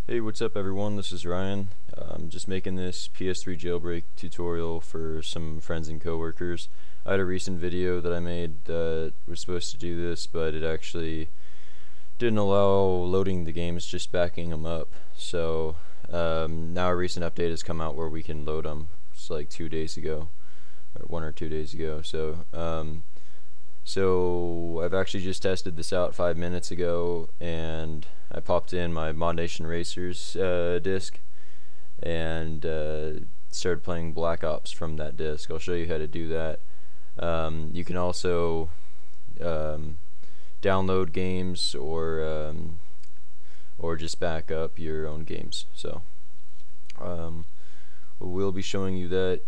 Hey, what's up everyone? This is Ryan. I'm just making this PS3 jailbreak tutorial for some friends and coworkers. I had a recent video that I made that was supposed to do this, but it actually didn't allow loading the games, just backing them up. So now a recent update has come out where we can load them. It's like 2 days ago, or 1 or 2 days ago. So I've actually just tested this out 5 minutes ago, and I popped in my Mod Nation Racers disc and started playing Black Ops from that disc. I'll show you how to do that. You can also download games or just back up your own games. So we'll be showing you that.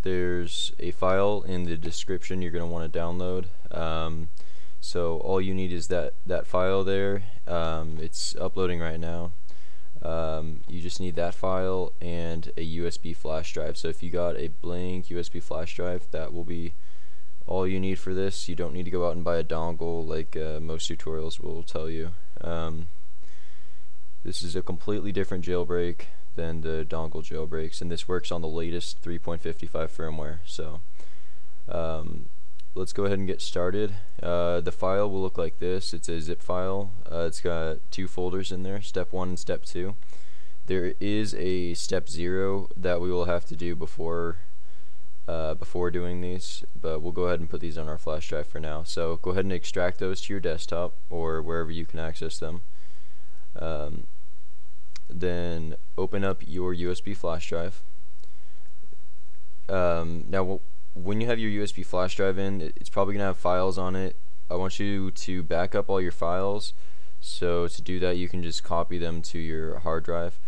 There's a file in the description you're going to want to download. So all you need is that file there. It's uploading right now. You just need that file and a USB flash drive. So if you got a blank USB flash drive, that will be all you need for this. You don't need to go out and buy a dongle like most tutorials will tell you. This is a completely different jailbreak than the dongle jailbreaks, and this works on the latest 3.55 firmware. So let's go ahead and get started. The file will look like this. It's a zip file. It's got 2 folders in there, step 1 and step 2. There is a step 0 that we will have to do before doing these, but we'll go ahead and put these on our flash drive for now. So go ahead and extract those to your desktop or wherever you can access them. Then open up your USB flash drive. Now when you have your USB flash drive in, it's probably gonna have files on it. I want you to back up all your files, so to do that you can just copy them to your hard drive,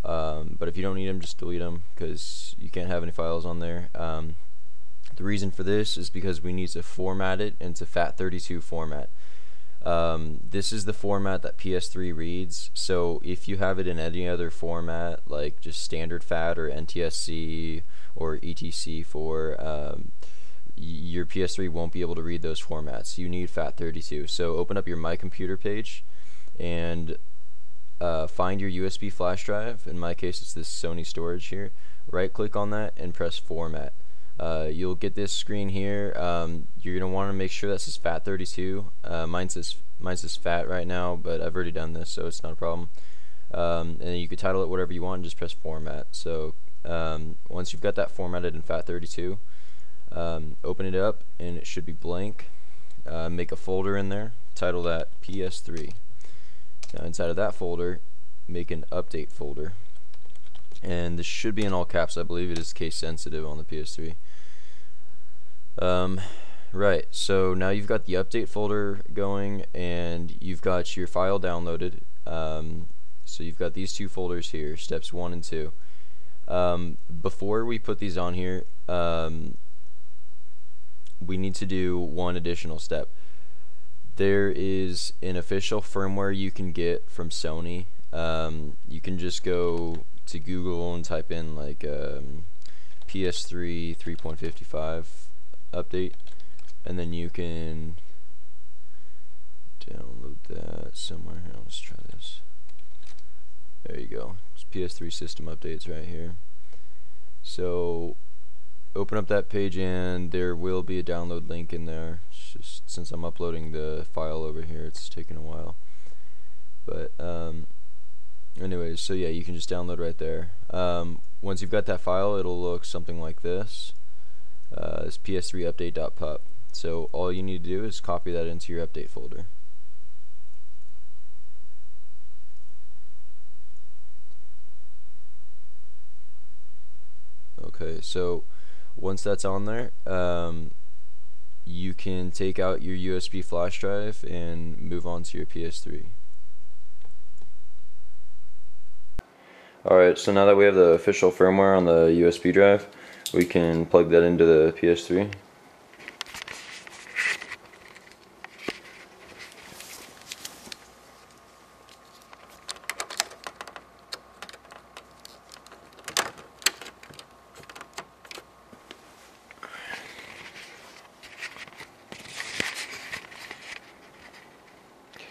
but if you don't need them, just delete them because you can't have any files on there. The reason for this is because we need to format it into FAT32 format. This is the format that PS3 reads, so if you have it in any other format, like just standard FAT or NTSC or ETC4, your PS3 won't be able to read those formats. You need FAT32. So open up your My Computer page and find your USB flash drive. In my case, it's this Sony storage here. Right click on that and press Format. You'll get this screen here. You're going to want to make sure that says FAT32. Mine says FAT right now, but I've already done this, so it's not a problem. And then you can title it whatever you want and just press Format. So once you've got that formatted in FAT32, open it up and it should be blank. Make a folder in there, title that PS3. Now inside of that folder, make an update folder. And this should be in all caps. I believe it is case sensitive on the PS3. Right, so now you've got the update folder going and you've got your file downloaded. So you've got these 2 folders here, steps 1 and 2. Before we put these on here, we need to do one additional step. There is an official firmware you can get from Sony. You can just go to Google and type in like PS3 3.55 update, and then you can download that somewhere. Here, let's try this. There you go. It's PS3 system updates right here. So open up that page and there will be a download link in there. It's just, since I'm uploading the file over here, it's taking a while. But anyways, so yeah, you can just download right there. Once you've got that file, it'll look something like this. It's PS3 update.pup. So all you need to do is copy that into your update folder. Okay, so once that's on there, you can take out your USB flash drive and move on to your PS3. Alright, so now that we have the official firmware on the USB drive, we can plug that into the PS3.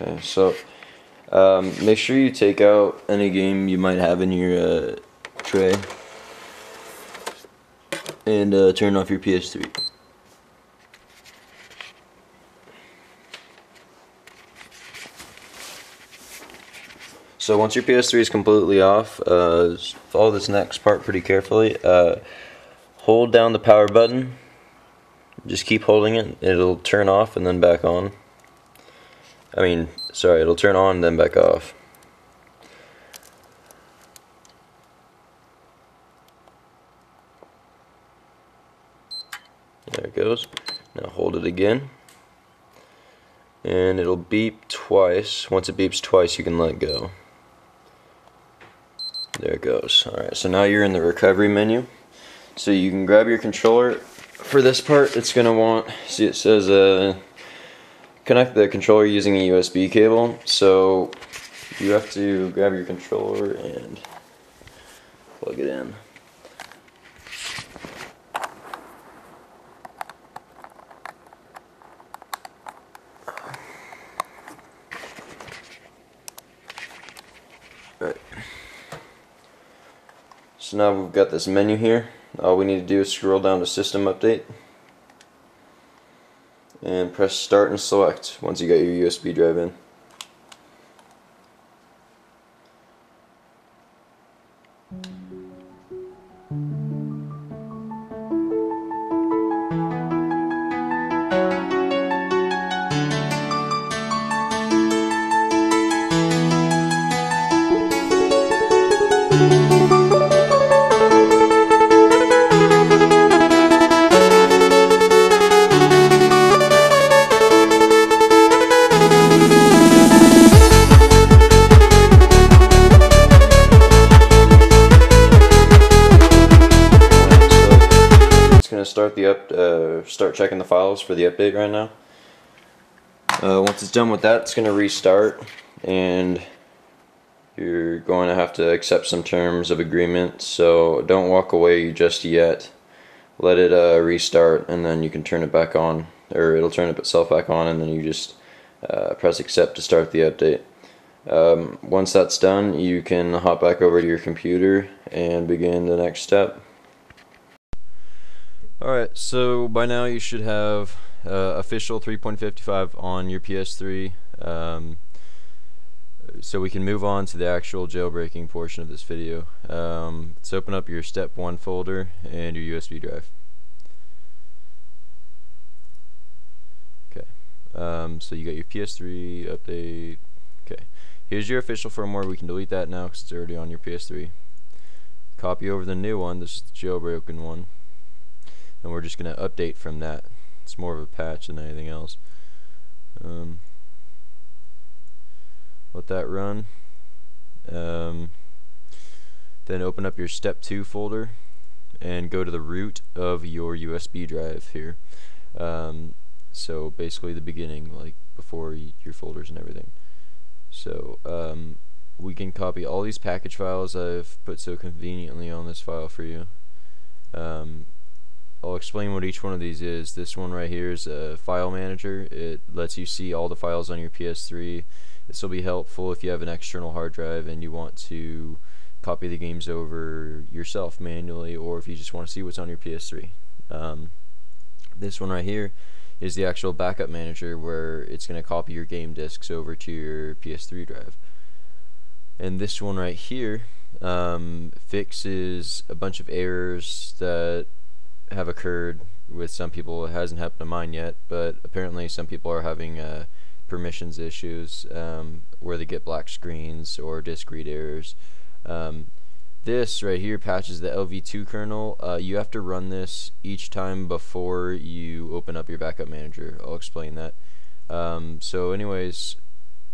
Okay, so Make sure you take out any game you might have in your tray and turn off your PS3. So once your PS3 is completely off, follow this next part pretty carefully. Hold down the power button. Just keep holding it. It'll turn off and then back on. It'll turn on and then back off. There it goes. Now hold it again. And it'll beep twice. Once it beeps twice, you can let go. There it goes. Alright, so now you're in the recovery menu. So you can grab your controller. For this part, it's going to want, see it says connect the controller using a USB cable. So you have to grab your controller and plug it in. Right. So now we've got this menu here. All we need to do is scroll down to System Update and press Start and Select once you got your USB drive in. Start checking the files for the update right now. Once it's done with that, it's going to restart, and you're going to have to accept some terms of agreement. So don't walk away just yet. Let it restart, and then you can turn it back on, or it'll turn itself back on, and then you just press accept to start the update. Once that's done, you can hop back over to your computer and begin the next step. Alright, so by now you should have official 3.55 on your PS3, so we can move on to the actual jailbreaking portion of this video. Let's open up your step 1 folder and your USB drive. Okay, so you got your PS3 update. Okay, here's your official firmware. We can delete that now because it's already on your PS3. Copy over the new one. This is the jailbroken one. And we're just going to update from that. It's more of a patch than anything else. Let that run. Then open up your step 2 folder and go to the root of your USB drive here. So basically the beginning, like before your folders and everything. So we can copy all these package files I've put so conveniently on this file for you. I'll explain what each one of these is. This one right here is a file manager. It lets you see all the files on your PS3. This will be helpful if you have an external hard drive and you want to copy the games over yourself manually, or if you just want to see what's on your PS3. This one right here is the actual backup manager, where it's going to copy your game discs over to your PS3 drive. And this one right here fixes a bunch of errors that have occurred with some people. It hasn't happened to mine yet, but apparently some people are having permissions issues where they get black screens or disk read errors. This right here patches the LV2 kernel. You have to run this each time before you open up your backup manager. I'll explain that. So anyways,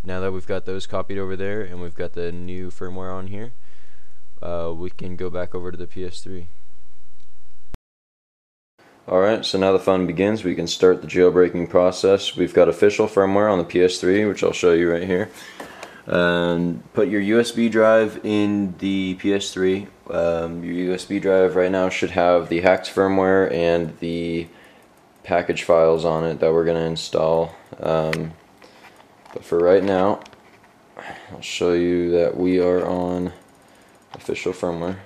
now that we've got those copied over there and we've got the new firmware on here, we can go back over to the PS3. Alright, so now the fun begins. We can start the jailbreaking process. We've got official firmware on the PS3, which I'll show you right here. And put your USB drive in the PS3. Your USB drive right now should have the hacked firmware and the package files on it that we're going to install. But for right now, I'll show you that we are on official firmware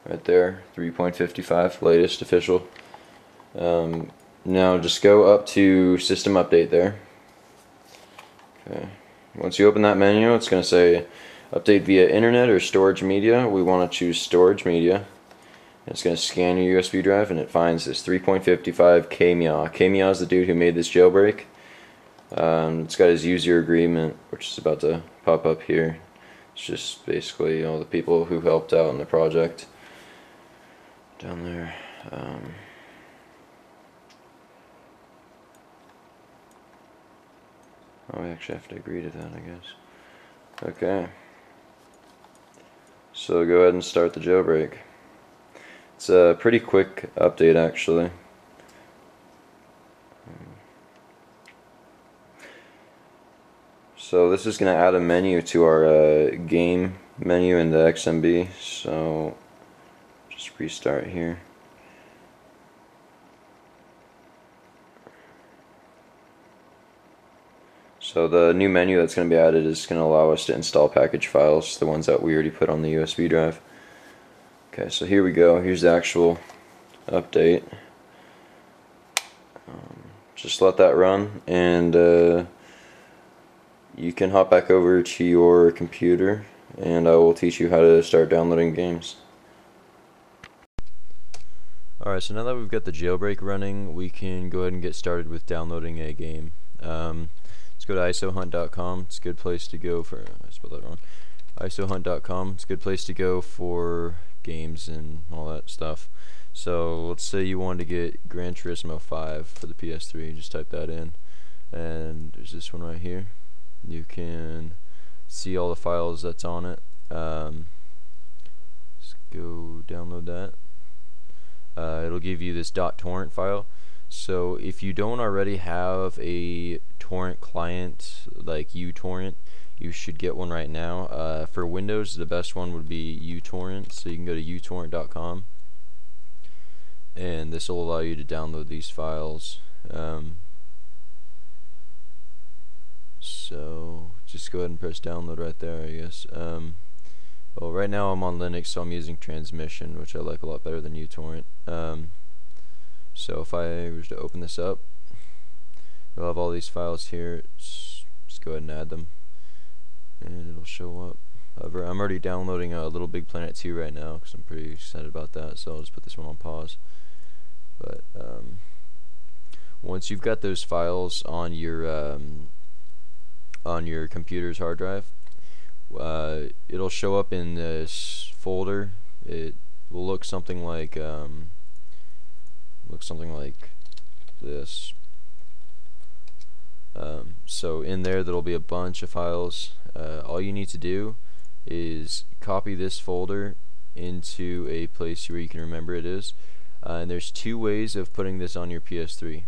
right there, 3.55, latest official. Now just go up to system update there. Okay. Once you open that menu, it's going to say update via internet or storage media. We want to choose storage media. It's going to scan your USB drive, and it finds this 3.55 Kmeaw. Kmeaw is the dude who made this jailbreak. It's got his user agreement, which is about to pop up here. It's just basically all the people who helped out in the project down there. Oh, we actually have to agree to that, I guess. Okay. So go ahead and start the jailbreak. It's a pretty quick update, actually. So this is going to add a menu to our game menu in the XMB. So just restart here. So the new menu that's going to be added is going to allow us to install package files, the ones that we already put on the USB drive. Okay, so here we go. Here's the actual update. Just let that run, and you can hop back over to your computer, and I will teach you how to start downloading games. Alright, so now that we've got the jailbreak running, we can go ahead and get started with downloading a game. Let's go to isohunt.com. It's a good place to go for, I spelled that wrong. isohunt.com. It's a good place to go for games and all that stuff. So let's say you wanted to get Gran Turismo 5 for the PS3. Just type that in, and there's this one right here. You can see all the files that's on it. Let's go download that. It'll give you this .torrent file. So if you don't already have a torrent client like uTorrent, you should get one right now. For Windows, the best one would be uTorrent, so you can go to utorrent.com, and this will allow you to download these files. So just go ahead and press download right there, I guess. Well, right now I'm on Linux, so I'm using Transmission, which I like a lot better than uTorrent. So if I was to open this up, you'll have all these files here. Just go ahead and add them, and it'll show up. However, I'm already downloading a Little Big Planet 2 right now because I'm pretty excited about that, so I'll just put this one on pause. But once you've got those files on your computer's hard drive, it'll show up in this folder. It will look something like this. So in there'll be a bunch of files. All you need to do is copy this folder into a place where you can remember it is. And there's two ways of putting this on your PS3.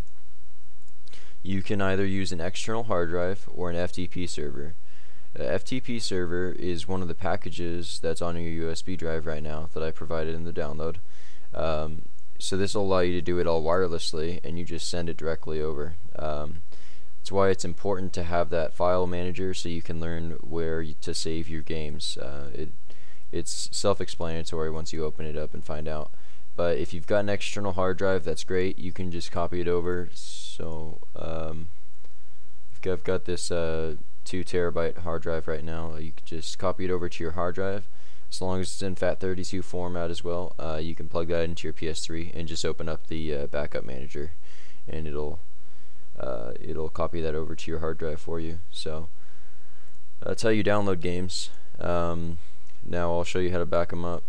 You can either use an external hard drive or an FTP server. FTP server is one of the packages that's on your USB drive right now that I provided in the download. So this will allow you to do it all wirelessly, and you just send it directly over. That's why it's important to have that file manager so you can learn where to save your games. It's self-explanatory once you open it up and find out. But if you've got an external hard drive, that's great. You can just copy it over. So I've got this 2 terabyte hard drive right now. You can just copy it over to your hard drive. As long as it's in FAT32 format as well, you can plug that into your PS3 and just open up the backup manager, and it'll copy that over to your hard drive for you. So that's how you download games. Now I'll show you how to back them up.